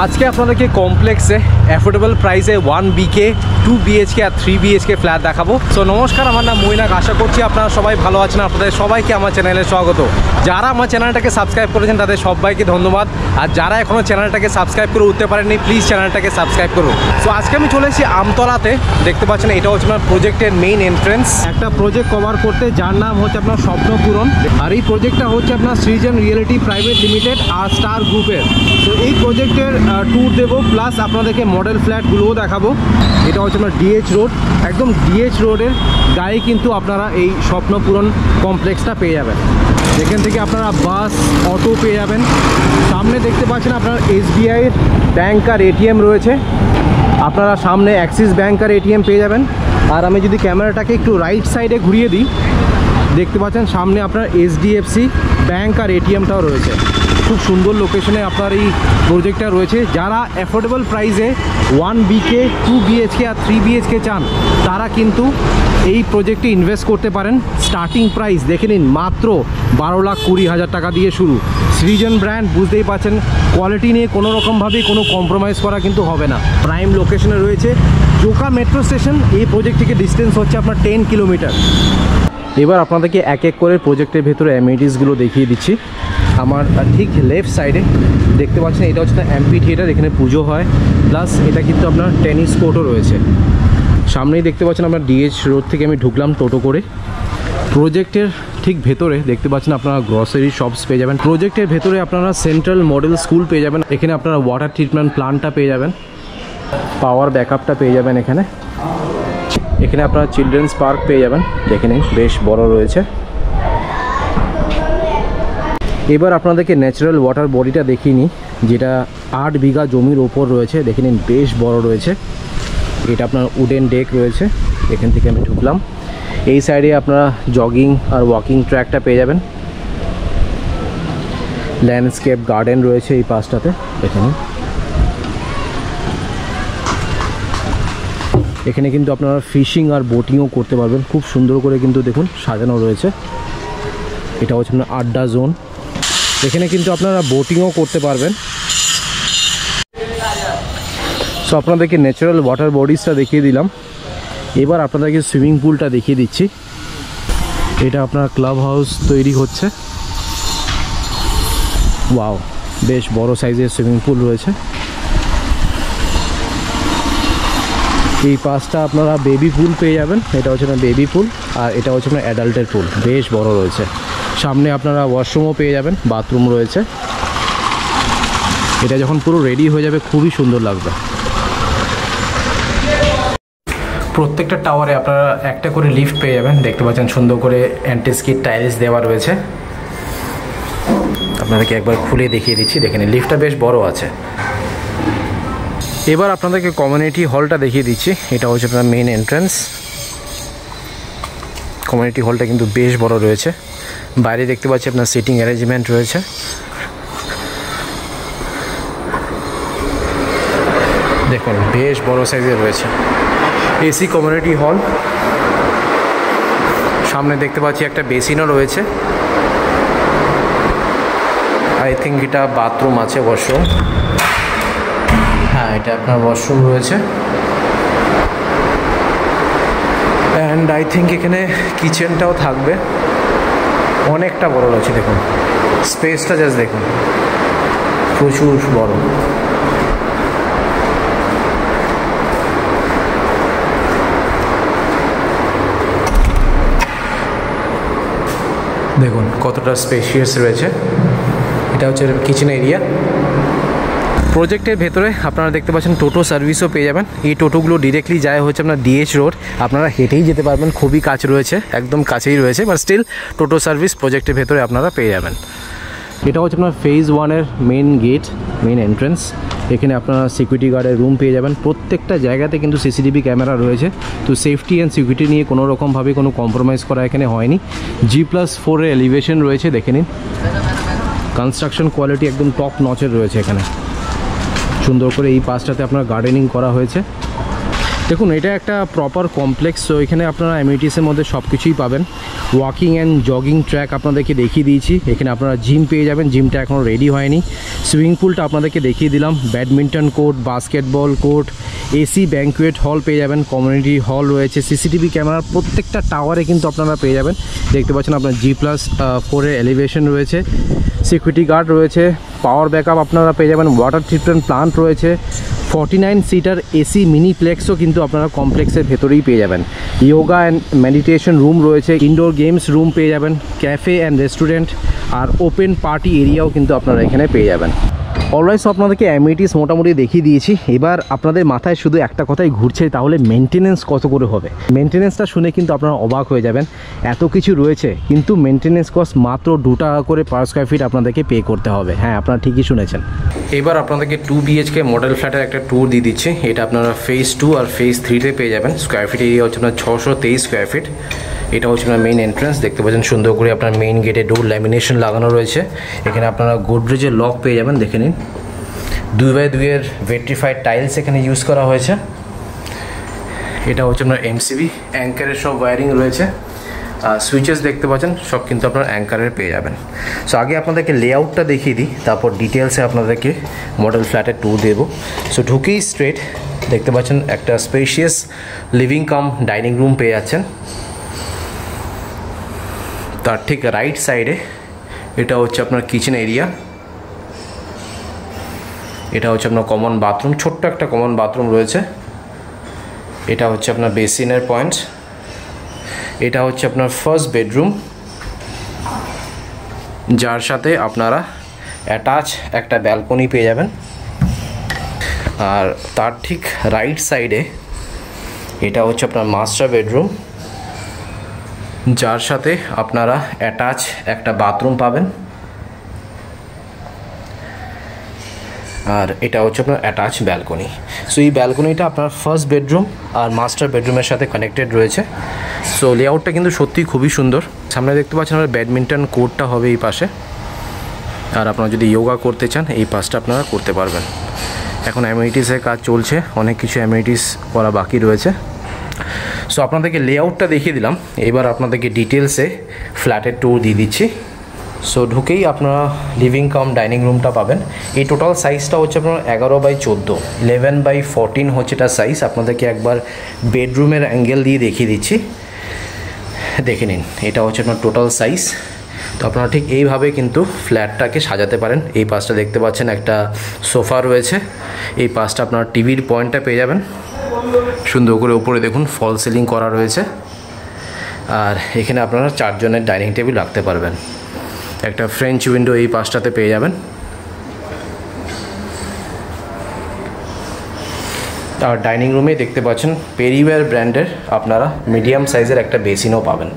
আজকে আপনাদেরকে কমপ্লেক্সে অ্যাফোর্ডেবল প্রাইসে 1 BK 2 BHK আর 3 BHK ফ্ল্যাট দেখাবো। সো নমস্কার, আমার নাম মৈনাক। আশা করছি আপনারা সবাই ভালো আছেন। আপনাদের সবাইকে আমার চ্যানেলে স্বাগত। যারা আমার চ্যানেলটাকে সাবস্ক্রাইব করেছেন তাদের সবাইকে ধন্যবাদ। আর যারা এখনও চ্যানেলটাকে সাবস্ক্রাইব করে উঠতে পারেননি, প্লিজ চ্যানেলটাকে সাবস্ক্রাইব করুন। সো আজকে আমি চলে এসেছি আমতলাতে। দেখতে পাচ্ছেন এটা হচ্ছে আপনার প্রজেক্টের মেইন এন্ট্রেন্স। একটা প্রজেক্ট কভার করতে যার নাম হচ্ছে আপনার স্বপ্নপূরণ। আর এই প্রজেক্টটা হচ্ছে আপনার সৃজন রিয়েলিটি প্রাইভেট লিমিটেড আর স্টার গ্রুপের। তো এই প্রজেক্টের ট্যুর দেবো, প্লাস আপনাদেরকে মডেল ফ্ল্যাটগুলোও দেখাবো। এটা হচ্ছে আপনার ডিএইচ রোড, একদম ডিএইচ রোডের গায়ে কিন্তু আপনারা এই স্বপ্নপূরণ কমপ্লেক্সটা পেয়ে যাবেন। এখান থেকে আপনারা বাস, অটো পেয়ে যাবেন। সামনে দেখতে পাচ্ছেন আপনার SBI ব্যাংক আর ATM রয়েছে। আপনারা সামনে অ্যাক্সিস ব্যাংক আর ATM পেয়ে যাবেন। আর আমি যদি ক্যামেরাটাকে একটু রাইট সাইডে ঘুরিয়ে দিই, দেখতে পাচ্ছেন সামনে আপনার HDFC ব্যাংক আর ATMটাও রয়েছে। খুব সুন্দর লোকেশনে আপনার এই প্রজেক্টটা রয়েছে। যারা অ্যাফোর্ডেবল প্রাইসে 1 BK 2 BHK আর 3 BHK চান, তারা কিন্তু এই প্রজেক্টে ইনভেস্ট করতে পারেন। স্টার্টিং প্রাইস দেখে নিন, মাত্র 12,20,000 টাকা দিয়ে শুরু। সৃজন ব্র্যান্ড, বুঝতেই পারছেন কোয়ালিটি নিয়ে কোনো রকমভাবেই কোনো কম্প্রোমাইজ করা কিন্তু হবে না। প্রাইম লোকেশনে রয়েছে জোকা মেট্রো স্টেশন। এই প্রজেক্ট থেকে ডিস্টেন্স হচ্ছে আপনার 10 কিলোমিটার। এবার আপনাদেরকে এক এক করে প্রজেক্টের ভেতরে অ্যামিনিটিসগুলো দেখিয়ে দিচ্ছি। আমার ঠিক লেফট সাইডে দেখতে পাচ্ছেন এটা হচ্ছে এমপি থিয়েটার, এখানে পুজো হয়। প্লাস এটা কিন্তু আপনার টেনিস কোর্টও রয়েছে। সামনেই দেখতে পাচ্ছেন আপনার ডিএইচ রোড থেকে আমি ঢুকলাম টোটো করে। প্রজেক্টের ঠিক ভেতরে দেখতে পাচ্ছেন আপনারা গ্রসারি শপস পেয়ে যাবেন। প্রজেক্টের ভেতরে আপনারা সেন্ট্রাল মডেল স্কুল পেয়ে যাবেন। এখানে আপনারা ওয়াটার ট্রিটমেন্ট প্ল্যান্টটা পেয়ে যাবেন, পাওয়ার ব্যাকআপটা পেয়ে যাবেন। এখানে আপনারা চিলড্রেন্স পার্ক পেয়ে যাবেন, দেখে নিন বেশ বড় রয়েছে। এবার আপনাদেরকে ন্যাচারাল ওয়াটার বডিটা দেখিয়ে নিই, যেটা 8 বিঘা জমির ওপর রয়েছে। দেখে নিন বেশ বড় রয়েছে। এটা আপনার উডেন ডেক রয়েছে। এখান থেকে আমি ঢুকলাম। এই সাইডে আপনারা জগিং আর ওয়াকিং ট্র্যাকটা পেয়ে যাবেন। ল্যান্ডস্কেপ গার্ডেন রয়েছে এই পাশটাতে, দেখে নিন। এখানে কিন্তু আপনারা ফিশিং আর বোটিংও করতে পারবেন। খুব সুন্দর করে কিন্তু দেখুন সাজানো রয়েছে। এটা হচ্ছে আপনার আড্ডা জোন। এখানে কিন্তু আপনারা বোটিংও করতে পারবেন। সো আপনাদেরকে ন্যাচারাল ওয়াটার বডিজটা দেখিয়ে দিলাম। এবার আপনাদেরকে সুইমিং পুলটা দেখিয়ে দিচ্ছি। এটা আপনার ক্লাব হাউস তৈরি হচ্ছে। ওয়াও, বেশ বড় সাইজের সুইমিং পুল রয়েছে। এই পাশটা আপনারা বেবি পুল পেয়ে যাবেন। এটা হচ্ছে না বেবি পুল, আর এটা হচ্ছে আপনার অ্যাডাল্টের পুল, বেশ বড় রয়েছে। সামনে আপনারা ওয়াশরুমও পেয়ে যাবেন, বাথরুম রয়েছে। এটা যখন পুরো রেডি হয়ে যাবে খুবই সুন্দর লাগবে। প্রত্যেকটা টাওয়ারে আপনারা একটা করে লিফট পেয়ে যাবেন। দেখতে পাচ্ছেন সুন্দর করে অ্যান্টিস্কিড টাইলস দেওয়া রয়েছে। আপনাদেরকে একবার খুলে দেখিয়ে দিচ্ছি। দেখেন লিফটটা বেশ বড় আছে। এবার আপনাদেরকে কমিউনিটি হলটা দেখিয়ে দিচ্ছি। এটা হচ্ছে আপনার মেইন এন্ট্রান্স। কমিউনিটি হলটা কিন্তু বেশ বড় রয়েছে। বাইরে দেখতে পাচ্ছি আপনার সিটিং অ্যারেঞ্জমেন্ট রয়েছে। দেখুন বেশ বড় সাইজের রয়েছে। AC community hall. সামনে দেখতে পাচ্ছি একটা বেসিনও রয়েছে। আই থিঙ্ক এটা বাথরুম আছে, ওয়াশরুম। হ্যাঁ, এটা আপনার ওয়াশরুম রয়েছে। অ্যান্ড আই থিঙ্ক এখানে কিচেনটাও থাকবে। অনেকটা বড় রয়েছে, দেখুন স্পেসটা জাস্ট দেখুন, প্রচুর বড়। দেখুন কতটা স্পেশিয়াস রয়েছে। এটা হচ্ছে কিচেন এরিয়া। প্রজেক্টের ভেতরে আপনারা দেখতে পাচ্ছেন টোটো সার্ভিসও পেয়ে যাবেন। এই টোটোগুলো ডিরেক্টলি যায় হচ্ছে আপনার ডিএইচ রোড। আপনারা হেঁটেই যেতে পারবেন, খুবই কাছে রয়েছে, একদম কাছেই রয়েছে। বাট স্টিল টোটো সার্ভিস প্রজেক্টের ভেতরে আপনারা পেয়ে যাবেন। এটা হচ্ছে আপনার ফেজ 1-এর মেন গেট, মেন এন্ট্রেন্স। এখানে আপনারা সিকিউরিটি গার্ডের রুম পেয়ে যাবেন। প্রত্যেকটা জায়গাতে কিন্তু CCTV ক্যামেরা রয়েছে। তো সেফটি অ্যান্ড সিকিউরিটি নিয়ে কোনো রকমভাবে কোনো কম্প্রোমাইজ করা এখানে হয়নি। G+4-এর এলিভেশন রয়েছে, দেখে নিন। কনস্ট্রাকশন কোয়ালিটি একদম টপ নচের রয়েছে। এখানে সুন্দর করে এই পাশটাতে আপনার গার্ডেনিং করা হয়েছে। দেখুন এটা একটা প্রপার কমপ্লেক্স, তো এখানে আপনারা অ্যামিনিটিসের মধ্যে সব কিছুই পাবেন। ওয়াকিং অ্যান্ড জগিং ট্র্যাক আপনাদেরকে দেখিয়ে দিয়েছি। এখানে আপনারা জিম পেয়ে যাবেন, জিমটা এখনও রেডি হয়নি। সুইমিং পুলটা আপনাদেরকে দেখিয়ে দিলাম। Badminton court, basketball court, AC banquet হল পেয়ে যাবেন, কমিউনিটি হল রয়েছে, সিসিটিভি ক্যামেরা প্রত্যেকটা টাওয়ারে কিন্তু আপনারা পেয়ে যাবেন। দেখতে পাচ্ছেন আপনার G+4 এলিভেশন রয়েছে, সিকিউরিটি গার্ড রয়েছে, পাওয়ার ব্যাকআপ আপনারা পেয়ে যাবেন, ওয়াটার ট্রিটমেন্ট প্লান্ট রয়েছে, 49 সিটার এসি মিনিপ্লেক্সও কিন্তু আপনারা কমপ্লেক্সের ভেতরেই পেয়ে যাবেন। যোগা অ্যান্ড মেডিটেশন রুম রয়েছে, ইনডোর গেমস রুম পেয়ে যাবেন, ক্যাফে অ্যান্ড রেস্টুরেন্ট আর ওপেন পার্টি এরিয়াও কিন্তু আপনারা এখানে পেয়ে যাবেন। অলরাইট, সো আপনাদেরকে অ্যামিনিটিস মোটামুটি দেখিয়ে দিয়েছি। এবার আপনাদের মাথায় শুধু একটা কথাই ঘুরছে, তাহলে মেনটেনেন্স কত করে হবে। মেনটেনেন্সটা শুনে কিন্তু আপনারা অবাক হয়ে যাবেন, এত কিছু রয়েছে কিন্তু মেনটেনেন্স কস্ট মাত্র 2 টাকা করে পার স্কোয়ার ফিট আপনাদেরকে পে করতে হবে। হ্যাঁ, আপনারা ঠিকই শুনেছেন। এবার আপনাদেরকে 2 BHK মডেল ফ্ল্যাটের একটা ট্যুর দিয়ে দিচ্ছি। এটা আপনারা ফেজ 2 আর ফেজ 3-তে পেয়ে যাবেন। স্কোয়ার ফিট এরিয়া হচ্ছে আপনার 623 স্কোয়ার ফিট। এটা হচ্ছে আপনার মেইন এন্ট্রান্স, দেখতে পাচ্ছেন সুন্দর করে আপনার মেইন গেটে ডোর ল্যামিনেশন লাগানো রয়েছে। এখানে আপনারা গোদরেজের লক পেয়ে যাবেন, দেখে নিন। 2x2 এর ভেট্রিফাইড টাইলস এখানে ইউজ করা হয়েছে। এটা হচ্ছে আপনার MCB, অ্যাঙ্কারের সব ওয়্যারিং রয়েছে। সুইচেস দেখতে পাচ্ছেন সব কিন্তু আপনার অ্যাঙ্কারের পেয়ে যাবেন। সো আগে আপনাদেরকে লেআউটটা দেখিয়ে দিই, তারপর ডিটেলসে আপনাদেরকে মডেল ফ্ল্যাটের ট্যুর দেবো। সো ঢুকেই স্ট্রেট দেখতে পাচ্ছেন একটা spacious living cum dining room পেয়ে যাচ্ছেন। তার ঠিক রাইট সাইডে এটা হচ্ছে আপনার কিচেন এরিয়া। এটা হচ্ছে আপনার কমন বাথরুম, ছোট্ট একটা কমন বাথরুম রয়েছে। এটা হচ্ছে আপনার বেসিনের পয়েন্ট। এটা হচ্ছে আপনার ফার্স্ট বেডরুম, যার সাথে আপনারা অ্যাটাচ একটা ব্যালকনি পেয়ে যাবেন। আর তার ঠিক রাইট সাইডে এটা হচ্ছে আপনার মাস্টার বেডরুম, যার সাথে আপনারা অ্যাটাচ একটা বাথরুম পাবেন। আর এটা হচ্ছে আপনার অ্যাটাচ ব্যালকনি। সো এই ব্যালকনিটা আপনার ফার্স্ট বেডরুম আর মাস্টার বেডরুমের সাথে কানেক্টেড রয়েছে। সো লেআউটটা কিন্তু সত্যিই খুবই সুন্দর। সামনে দেখতে পাচ্ছেন আপনার ব্যাডমিন্টন কোর্টটা হবে এই পাশে। আর আপনারা যদি যোগা করতে চান এই পাশটা আপনারা করতে পারবেন। এখন অ্যামিনিটিসের কাজ চলছে, অনেক কিছু অ্যামিনিটিস করা বাকি রয়েছে। সো আপনাদেরকে লেআউটটা দেখিয়ে দিলাম। এবার আপনাদেরকে ডিটেলসে ফ্ল্যাটের ট্যুর দিয়ে দিচ্ছি। সো ঢুকেই আপনারা লিভিং কাম ডাইনিং রুমটা পাবেন। এই টোটাল সাইজটা হচ্ছে আপনার 11x14, 11x14 হচ্ছে এটা সাইজ। আপনাদেরকে একবার বেডরুমের অ্যাঙ্গেল দিয়ে দেখিয়ে দিচ্ছি, দেখে নিন। এটা হচ্ছে আপনার টোটাল সাইজ। তো আপনারা ঠিক এইভাবে কিন্তু ফ্ল্যাটটাকে সাজাতে পারেন। এই পাশটা দেখতে পাচ্ছেন একটা সোফা রয়েছে, এই পাশটা আপনার টিভির পয়েন্টটা পেয়ে যাবেন। সুন্দর করে উপরে দেখুন ফল সিলিং করা রয়েছে। আর এখানে আপনারা 4 জনের ডাইনিং টেবিল রাখতে পারবেন। একটা ফ্রেঞ্চ উইন্ডো এই পাশটাতে পেয়ে যাবেন। আর ডাইনিং রুমে দেখতে পাচ্ছেন পেরিওয়্যার ব্র্যান্ডের আপনারা মিডিয়াম সাইজের একটা বেসিনও পাবেন।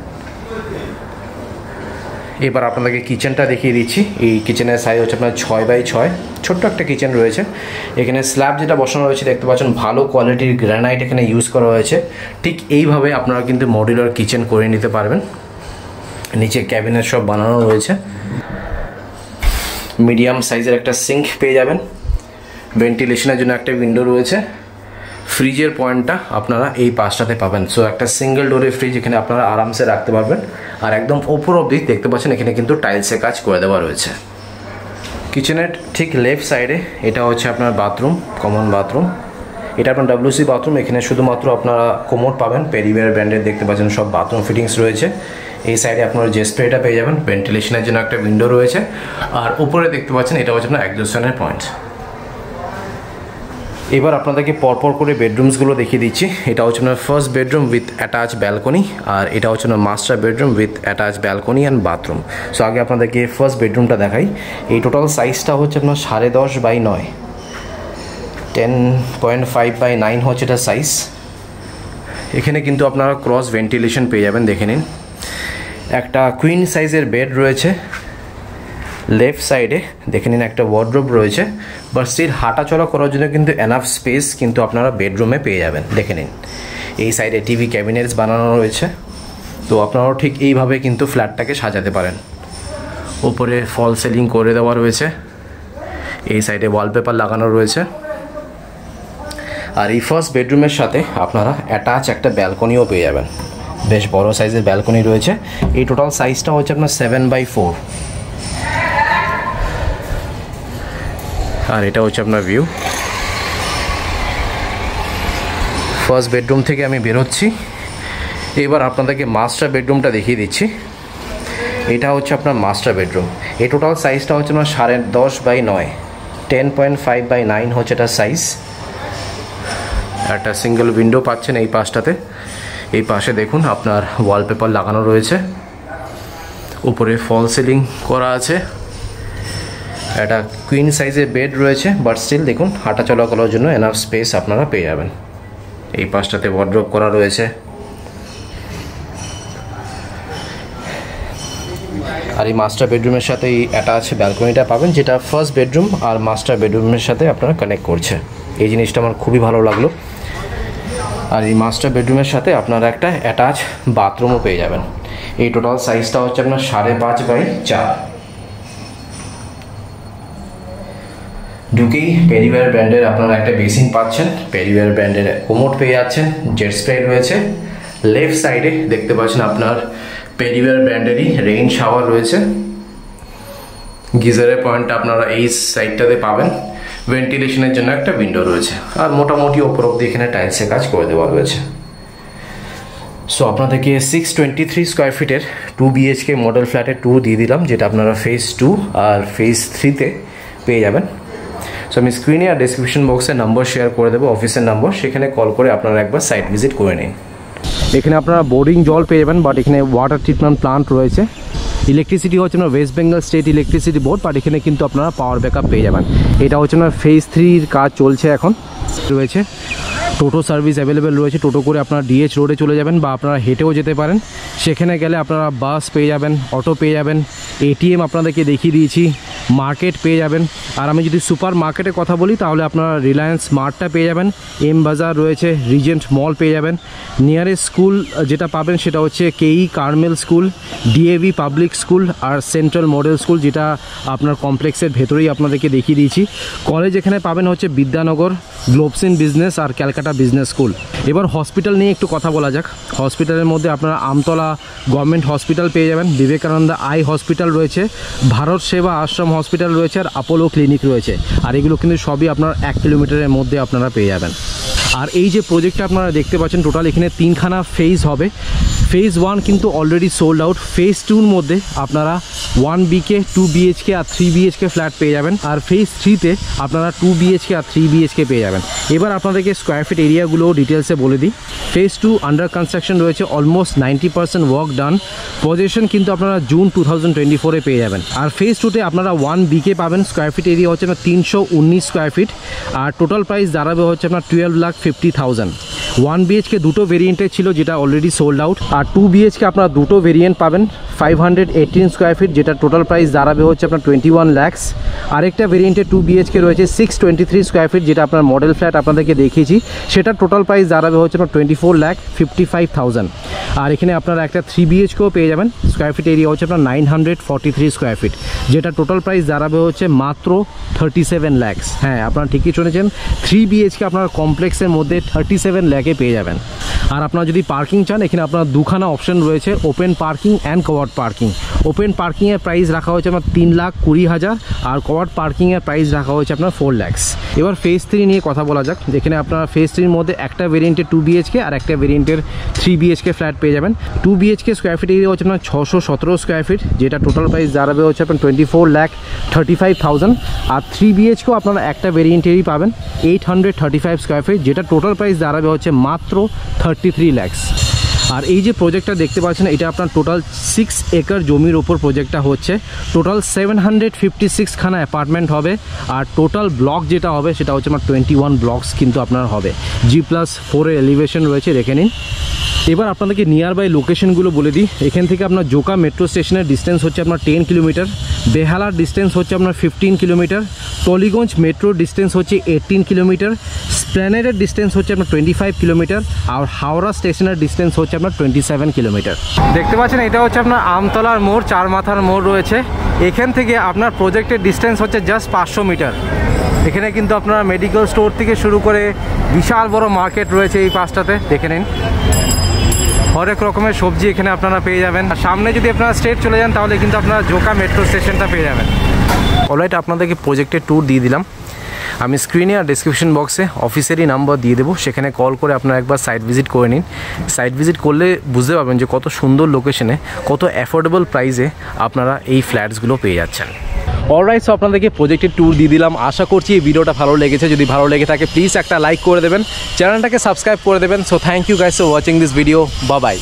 এবার আপনাদেরকে কিচেনটা দেখিয়ে দিচ্ছি। এই কিচেনের সাইজ হচ্ছে আপনার 6x6, ছোট্ট একটা কিচেন রয়েছে। এখানে স্ল্যাব যেটা বসানো রয়েছে দেখতে পাচ্ছেন ভালো কোয়ালিটির গ্রানাইট এখানে ইউজ করা হয়েছে। ঠিক এইভাবে আপনারা কিন্তু মডিউলার কিচেন করে নিতে পারবেন। নিচে ক্যাবিনেট সব বানানো রয়েছে। মিডিয়াম সাইজের একটা সিঙ্ক পেয়ে যাবেন, ভেন্টিলেশনের জন্য একটা উইন্ডো রয়েছে। ফ্রিজের পয়েন্টটা আপনারা এই পাশটাতে পাবেন। সো একটা সিঙ্গেল ডোরের ফ্রিজ এখানে আপনারা আরামসে রাখতে পারবেন। আর একদম ওপর অবধি দেখতে পাচ্ছেন এখানে কিন্তু টাইলসের কাজ করে দেওয়া রয়েছে। কিচেনের ঠিক লেফট সাইডে এটা হচ্ছে আপনার বাথরুম, কমন বাথরুম। এটা আপনার WC বাথরুম। এখানে শুধুমাত্র আপনারা কোমোড পাবেন, পেরিওয়্যার ব্র্যান্ডের দেখতে পাচ্ছেন সব বাথরুম ফিটিংস রয়েছে। এই সাইডে আপনারা যে স্প্রেটা পেয়ে যাবেন, ভেন্টিলেশনের জন্য একটা উইন্ডো রয়েছে। আর উপরে দেখতে পাচ্ছেন এটা হচ্ছে আপনার এক্সজস্টনের পয়েন্ট। এবার আপনাদেরকে পরপর করে বেডরুমসগুলো দেখিয়ে দিচ্ছি। এটা হচ্ছে আপনার first bedroom with attach balcony, আর এটা হচ্ছে আপনার master bedroom with attach balcony and bathroom. So আগে আপনাদেরকে ফার্স্ট বেডরুমটা দেখাই। এই টোটাল সাইজটা হচ্ছে আপনার 10.5x9, 10.5x9 হচ্ছে এটা সাইজ। এখানে কিন্তু আপনারা ক্রস ভেন্টিলেশন পেয়ে যাবেন, দেখে নিন। একটা কুইন সাইজের বেড রয়েছে। লেফট সাইডে দেখে নিন একটা ওয়ার্ডরোব রয়েছে, বাট স্টিল হাঁটাচলা করার জন্য কিন্তু এনাফ স্পেস কিন্তু আপনারা বেডরুমে পেয়ে যাবেন, দেখে নিন। এই সাইডে টিভি ক্যাবিনেটস বানানো রয়েছে। তো আপনারাও ঠিক এইভাবে কিন্তু ফ্ল্যাটটাকে সাজাতে পারেন। উপরে ফল সিলিং করে দেওয়া রয়েছে। এই সাইডে ওয়ালপেপার লাগানো রয়েছে। আর এই ফার্স্ট বেডরুমের সাথে আপনারা অ্যাটাচ একটা ব্যালকনিও পেয়ে যাবেন, বেশ বড় সাইজের ব্যালকনি রয়েছে। এই টোটাল সাইজটা হচ্ছে আপনার 7/4। আর এটা হচ্ছে আপনার ভিউ। ফার্স্ট বেডরুম থেকে আমি বেরোচ্ছি, এবার আপনাদেরকে মাস্টার বেডরুমটা দেখিয়ে দিচ্ছি। এটা হচ্ছে আপনার মাস্টার বেডরুম। এই টোটাল সাইজটা হচ্ছে আপনার 10.5/9, 10.5/9 হচ্ছে এটা সাইজ। একটা সিঙ্গেল উইন্ডো পাচ্ছেন এই পাশটাতে। এই পাশে দেখুন আপনার ওয়ালপেপার লাগানো রয়েছে, উপরে ফল সিলিং করা আছে। একটা কুইন সাইজের বেড রয়েছে, বাট স্টিল দেখুন হাঁটা চলা করার জন্য এনাফ স্পেস আপনারা পেয়ে যাবেন। এই পাশটাতে ওয়ার্ড্রোব করা রয়েছে। আর এই মাস্টার বেডরুমের সাথে এই অ্যাটাচ ব্যালকনিটা পাবেন, যেটা ফার্স্ট বেডরুম আর মাস্টার বেডরুমের সাথে আপনারা কানেক্ট করছে। এই জিনিসটা আমার খুবই ভালো লাগলো। আর এই মাস্টার বেডরুমের সাথে আপনারা একটা অ্যাটাচ বাথরুমও পেয়ে যাবেন। এই টোটাল সাইজটা হচ্ছে আপনার 5.5/4। ঢুকেই পেরিওয়্যার ব্র্যান্ডের আপনারা একটা বেসিন পাচ্ছেন, পেরিওয়্যার ব্র্যান্ডের কোমোড পেয়ে যাচ্ছেন, জেট স্প্রে রয়েছে। লেফট সাইডে দেখতে পাচ্ছেন আপনার পেরিওয়্যার ব্র্যান্ডেরই রেইন শাওয়ার রয়েছে। গিজারের পয়েন্ট আপনারা এই সাইডটাতে পাবেন। ভেন্টিলেশনের জন্য একটা উইন্ডো রয়েছে, আর মোটামুটি ওপর অব্দি এখানে টাইলসের কাজ করে দেওয়া রয়েছে। সো আপনাদেরকে 623 স্কোয়ার ফিটের 2 BHK মডেল ফ্ল্যাটের ট্যুর দিয়ে দিলাম, যেটা আপনারা ফেজ 2 আর ফেজ 3তে পেয়ে যাবেন। সো আমি স্ক্রিনে আর ডেসক্রিপশন বক্সে নাম্বার শেয়ার করে দেবো, অফিসের নাম্বার, সেখানে কল করে আপনারা একবার সাইট ভিজিট করে নিন। এখানে আপনারা বোর্ডিং জল পেয়ে যাবেন, বাট এখানে ওয়াটার ট্রিটমেন্ট প্লান্ট রয়েছে। ইলেকট্রিসিটি হচ্ছে না West Bengal state electricity board, but এখানে কিন্তু আপনারা পাওয়ার ব্যাকআপ পেয়ে যাবেন। এটা হচ্ছে না ফেজ 3 কাজ চলছে এখন রয়েছে। টোটো সার্ভিস অ্যাভেলেবেল রয়েছে, টোটো করে আপনারা ডিএইচ রোডে চলে যাবেন বা আপনারা হেঁটেও যেতে পারেন। সেখানে গেলে আপনারা বাস পেয়ে যাবেন, অটো পেয়ে যাবেন, এটিএম আপনাদেরকে দেখিয়ে দিয়েছি, মার্কেট পেয়ে যাবেন। আর আমি যদি সুপার মার্কেটের কথা বলি তাহলে আপনারা রিলায়েন্স স্মার্টটা পেয়ে যাবেন, এম বাজার রয়েছে, রিজেন্ট মল পেয়ে যাবেন। নিয়ারেস্ট স্কুল যেটা পাবেন সেটা হচ্ছে কেই Carmel school, DAV public school আর সেন্ট্রাল মডেল স্কুল, যেটা আপনার কমপ্লেক্সের ভেতরেই আপনাদেরকে দেখিয়ে দিয়েছি। কলেজ এখানে পাবেন হচ্ছে বিদ্যানগর, গ্লোবসিন বিজনেস আর ক্যালকাটা বিজনেস স্কুল। এবার হসপিটাল নিয়ে একটু কথা বলা যাক। হসপিটালের মধ্যে আপনারা আমতলা গভর্নমেন্ট হসপিটাল পেয়ে যাবেন, বিবেকানন্দ আই হসপিটাল রয়েছে, ভারত সেবা আশ্রম হসপিটাল রয়েছে, আর আপোলো ক্লিনিক রয়েছে। আর এগুলো কিন্তু সবই আপনার 1 কিলোমিটারের মধ্যে আপনারা পেয়ে যাবেন। আর এই যে প্রজেক্টটা আপনারা দেখতে পাচ্ছেন, টোটাল এখানে 3খানা ফেজ হবে। ফেজ 1 কিন্তু অলরেডি সোল্ড আউট। ফেজ 2-র মধ্যে আপনারা 1 BK, 2 BHK আর 3 BHK ফ্ল্যাট পেয়ে যাবেন। আর ফেজ 3-তে আপনারা 2 BHK আর 3 BHK পেয়ে যাবেন। এবার আপনাদেরকে স্কোয়ার ফিট এরিয়াগুলো ডিটেলসে বলে দিই। ফেজ 2 আন্ডার কনস্ট্রাকশন রয়েছে, অলমোস্ট 90% ওয়ার্ক ডান। পজিশন কিন্তু আপনারা জুন 2024-এ পেয়ে যাবেন। আর ফেজ 2-তে আপনারা 1 BK পাবেন, স্কোয়ার ফিট এরিয়া হচ্ছে আপনার 319 স্কোয়ার ফিট, আর টোটাল প্রাইস দাঁড়াবে হচ্ছে আপনার 12,50,000। 1 BHK দুটো ভেরিয়েন্টের ছিল, যেটা অলরেডি সোল্ড আউট। আর 2 BHK আপনারা দুটো ভেরিয়েন্ট পাবেন, 518 স্কোয়ার ফিট, যেটা টোটাল প্রাইস দাঁড়াবে হচ্ছে আপনার 21 lakhs। আরেকটা ভেরিয়েন্টে 2 BHK রয়েছে 623 স্কোয়ার ফিট, যেটা আপনার মডেল ফ্ল্যাট আপনাদেরকে দেখিয়েছি, সেটা টোটাল প্রাইস দাঁড়াবে হচ্ছে আপনার 24,55,000। আর এখানে আপনারা একটা 3 BHKও পেয়ে যাবেন, স্কোয়ার ফিট এরিয়া হচ্ছে আপনার 943 স্কোয়ার ফিট, যেটা টোটাল প্রাইস দাঁড়াবে হচ্ছে মাত্র 37 lakhs। হ্যাঁ, আপনারা ঠিকই শুনেছেন, 3 BHK আপনার কমপ্লেক্সের মধ্যে 37 লাখে পেয়ে যাবেন। আর আপনারা যদি পার্কিং চান, এখানে আপনার দুখানা অপশন রয়েছে, open parking and covered parking. Open পার্কিংয়ের প্রাইস রাখা হয়েছে আপনার 3,20,000, আর কভার্ড পার্কিংয়ের প্রাইস রাখা হয়েছে আপনার 4 lakhs। এবার ফেজ 3 নিয়ে কথা বলা যাক। যেখানে আপনারা ফেজ 3-র মধ্যে একটা ভেরিয়েন্টের 2 BHK আর একটা ভেরিয়েন্টের 3 BHK ফ্ল্যাট পেয়ে যাবেন। 2 BHK স্কোয়ার ফিট এরিয়া হচ্ছে আপনার 617 স্কোয়ার ফিট, যেটা টোটাল প্রাইস দাঁড়াবে হচ্ছে আপনার 24,35,000। আর 3 BHK আপনারা একটা ভেরিয়েন্টেরই পাবেন, 835 স্কোয়ার ফিট, যেটা টোটাল প্রাইস দাঁড়াবে হচ্ছে মাত্র 33 lakhs। আর এই যে প্রজেক্টটা দেখতে পাচ্ছেন, এটা আপনার টোটাল 6 একর জমির ওপর প্রজেক্টটা হচ্ছে। টোটাল 756 খানা অ্যাপার্টমেন্ট হবে, আর টোটাল ব্লক যেটা হবে সেটা হচ্ছে আমার 21 ব্লকস কিন্তু আপনার হবে। G+4 এলিভেশন রয়েছে, দেখে নিন। এবার আপনাদেরকে নিয়ার বাই লোকেশনগুলো বলে দিই। এখান থেকে আপনার জোকা মেট্রো স্টেশনের ডিস্টেন্স হচ্ছে আপনার 10 কিলোমিটার, বেহালার ডিস্টেন্স হচ্ছে আপনার 15 কিলোমিটার, টলিগঞ্জ মেট্রোর ডিস্টেন্স হচ্ছে 18 কিলোমিটার, স্প্ল্যানেডের ডিস্টেন্স হচ্ছে আপনার 25 কিলোমিটার, আর হাওড়া স্টেশনের ডিস্টেন্স হচ্ছে আপনার 27 কিলোমিটার। দেখতে পাচ্ছেন, এটা হচ্ছে আপনার আমতলার মোড়, 4 মাথার মোড় রয়েছে। এখান থেকে আপনার প্রজেক্টের ডিস্টেন্স হচ্ছে জাস্ট 500 মিটার। এখানে কিন্তু আপনারা মেডিকেল স্টোর থেকে শুরু করে বিশাল বড় মার্কেট রয়েছে এই পাশটাতে, দেখে নিন। হরেক রকমের সবজি এখানে আপনারা পেয়ে যাবেন। আর সামনে যদি আপনারা স্ট্রেট চলে যান তাহলে কিন্তু আপনারা জোকা মেট্রো স্টেশনটা পেয়ে যাবেন। অলরাইট, আপনাদেরকে প্রজেক্টের ট্যুর দিয়ে দিলাম। আমি স্ক্রিনে আর ডিসক্রিপশন বক্সে অফিসেরই নাম্বার দিয়ে দেবো, সেখানে কল করে আপনারা একবার সাইট ভিজিট করে নিন। সাইট ভিজিট করলে বুঝতে পারবেন যে কত সুন্দর লোকেশনে, কত অ্যাফোর্ডেবল প্রাইসে আপনারা এই ফ্ল্যাটসগুলো পেয়ে যাচ্ছেন। অলরাইট, সো আপনাদেরকে প্রজেক্টের ট্যুর দিয়ে দিলাম। আশা করছি এই ভিডিওটা ভালো লেগেছে। যদি ভালো লেগে থাকে প্লিজ একটা লাইক করে দেবেন, চ্যানেলটাকে সাবস্ক্রাইব করে দেবেন। So thank you guys for watching this video. Bye by.